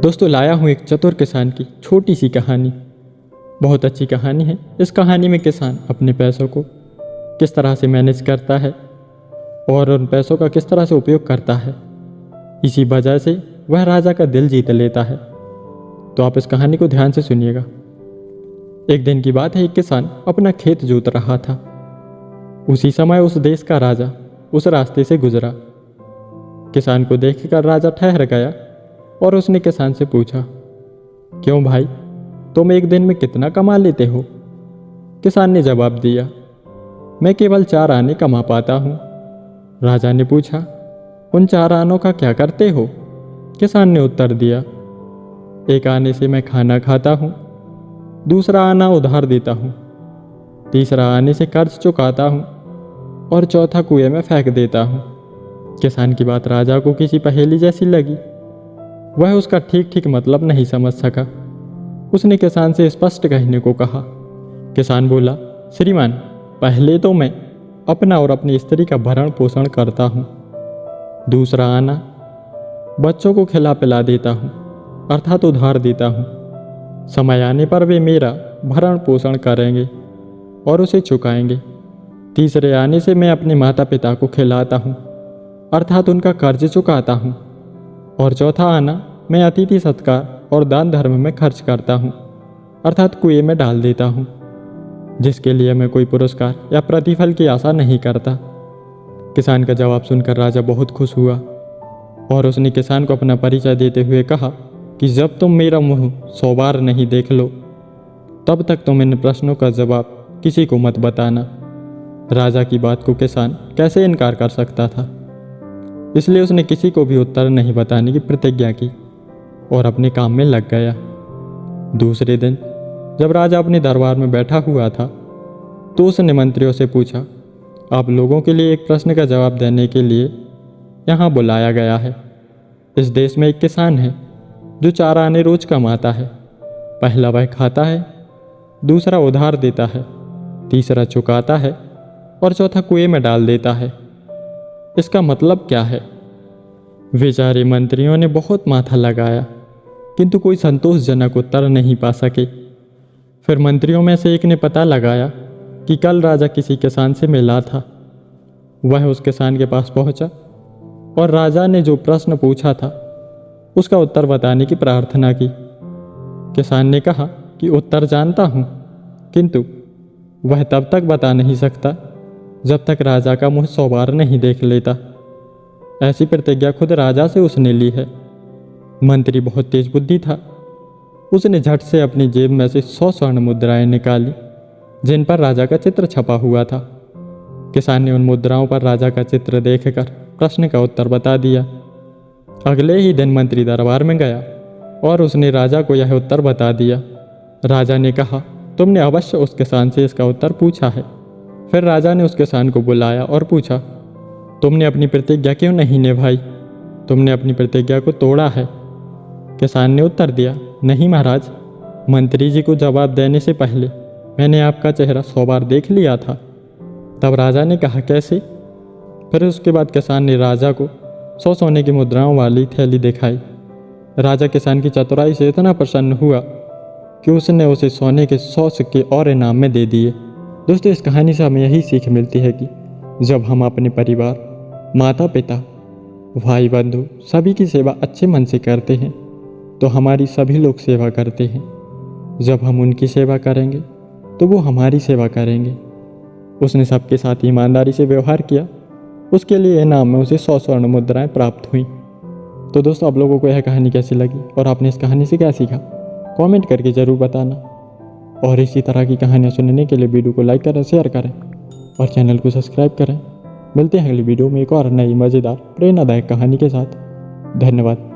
दोस्तों लाया हूँ एक चतुर किसान की छोटी सी कहानी। बहुत अच्छी कहानी है। इस कहानी में किसान अपने पैसों को किस तरह से मैनेज करता है और उन पैसों का किस तरह से उपयोग करता है, इसी वजह से वह राजा का दिल जीत लेता है। तो आप इस कहानी को ध्यान से सुनिएगा। एक दिन की बात है, एक किसान अपना खेत जोत रहा था। उसी समय उस देश का राजा उस रास्ते से गुजरा। किसान को देखकर राजा ठहर गया और उसने किसान से पूछा, क्यों भाई, तुम एक दिन में कितना कमा लेते हो? किसान ने जवाब दिया, मैं केवल 4 आने कमा पाता हूँ। राजा ने पूछा, उन 4 आनों का क्या करते हो? किसान ने उत्तर दिया, 1 आने से मैं खाना खाता हूँ, दूसरा आना उधार देता हूँ, तीसरा आने से कर्ज चुकाता हूँ और चौथा कुएं में फेंक देता हूँ। किसान की बात राजा को किसी पहेली जैसी लगी। वह उसका ठीक ठीक मतलब नहीं समझ सका। उसने किसान से स्पष्ट कहने को कहा। किसान बोला, श्रीमान, पहले तो मैं अपना और अपनी स्त्री का भरण पोषण करता हूँ, दूसरा आना बच्चों को खिला पिला देता हूँ अर्थात उधार देता हूँ। समय आने पर वे मेरा भरण पोषण करेंगे और उसे चुकाएंगे। तीसरे आने से मैं अपने माता पिता को खिलाता हूँ अर्थात उनका कर्ज चुकाता हूँ। और चौथा आना मैं अतिथि सत्कार और दान धर्म में खर्च करता हूँ अर्थात कुएं में डाल देता हूँ, जिसके लिए मैं कोई पुरस्कार या प्रतिफल की आशा नहीं करता। किसान का जवाब सुनकर राजा बहुत खुश हुआ और उसने किसान को अपना परिचय देते हुए कहा कि जब तुम मेरा मुंह 100 बार नहीं देख लो तब तक तुम इन प्रश्नों का जवाब किसी को मत बताना। राजा की बात को किसान कैसे इनकार कर सकता था, इसलिए उसने किसी को भी उत्तर नहीं बताने की प्रतिज्ञा की और अपने काम में लग गया। दूसरे दिन जब राजा अपने दरबार में बैठा हुआ था तो उसने मंत्रियों से पूछा, आप लोगों के लिए एक प्रश्न का जवाब देने के लिए यहाँ बुलाया गया है। इस देश में एक किसान है जो 4 आने रोज कमाता है। पहला वह खाता है, दूसरा उधार देता है, तीसरा चुकाता है और चौथा कुएं में डाल देता है। इसका मतलब क्या है? बेचारे मंत्रियों ने बहुत माथा लगाया किंतु कोई संतोषजनक उत्तर नहीं पा सके। फिर मंत्रियों में से एक ने पता लगाया कि कल राजा किसी किसान से मिला था। वह उस किसान के पास पहुंचा और राजा ने जो प्रश्न पूछा था उसका उत्तर बताने की प्रार्थना की। किसान ने कहा कि उत्तर जानता हूँ, किंतु वह तब तक बता नहीं सकता जब तक राजा का मुंह 100 बार नहीं देख लेता। ऐसी प्रतिज्ञा खुद राजा से उसने ली है। मंत्री बहुत तेज बुद्धि था। उसने झट से अपनी जेब में से 100 स्वर्ण मुद्राएं निकाली जिन पर राजा का चित्र छपा हुआ था। किसान ने उन मुद्राओं पर राजा का चित्र देखकर प्रश्न का उत्तर बता दिया। अगले ही दिन मंत्री दरबार में गया और उसने राजा को यह उत्तर बता दिया। राजा ने कहा, तुमने अवश्य उस किसान से इसका उत्तर पूछा है। फिर राजा ने उस किसान को बुलाया और पूछा, तुमने अपनी प्रतिज्ञा क्यों नहीं निभाई? तुमने अपनी प्रतिज्ञा को तोड़ा है। किसान ने उत्तर दिया, नहीं महाराज, मंत्री जी को जवाब देने से पहले मैंने आपका चेहरा 100 बार देख लिया था। तब राजा ने कहा, कैसे? फिर उसके बाद किसान ने राजा को 100 सोने की मुद्राओं वाली थैली दिखाई। राजा किसान की चतुराई से इतना प्रसन्न हुआ कि उसने उसे सोने के 100 सिक्के और इनाम में दे दिए। दोस्तों, इस कहानी से हमें यही सीख मिलती है कि जब हम अपने परिवार, माता पिता, भाई बंधु सभी की सेवा अच्छे मन से करते हैं तो हमारी सभी लोग सेवा करते हैं। जब हम उनकी सेवा करेंगे तो वो हमारी सेवा करेंगे। उसने सबके साथ ईमानदारी से व्यवहार किया, उसके लिए इनाम में उसे 100 स्वर्ण मुद्राएं प्राप्त हुई। तो दोस्तों, आप लोगों को यह कहानी कैसी लगी और आपने इस कहानी से क्या सीखा, कमेंट करके ज़रूर बताना। और इसी तरह की कहानियाँ सुनने के लिए वीडियो को लाइक करें, शेयर करें और चैनल को सब्सक्राइब करें। मिलते हैं अगली वीडियो में एक और नई मज़ेदार प्रेरणादायक कहानी के साथ। धन्यवाद।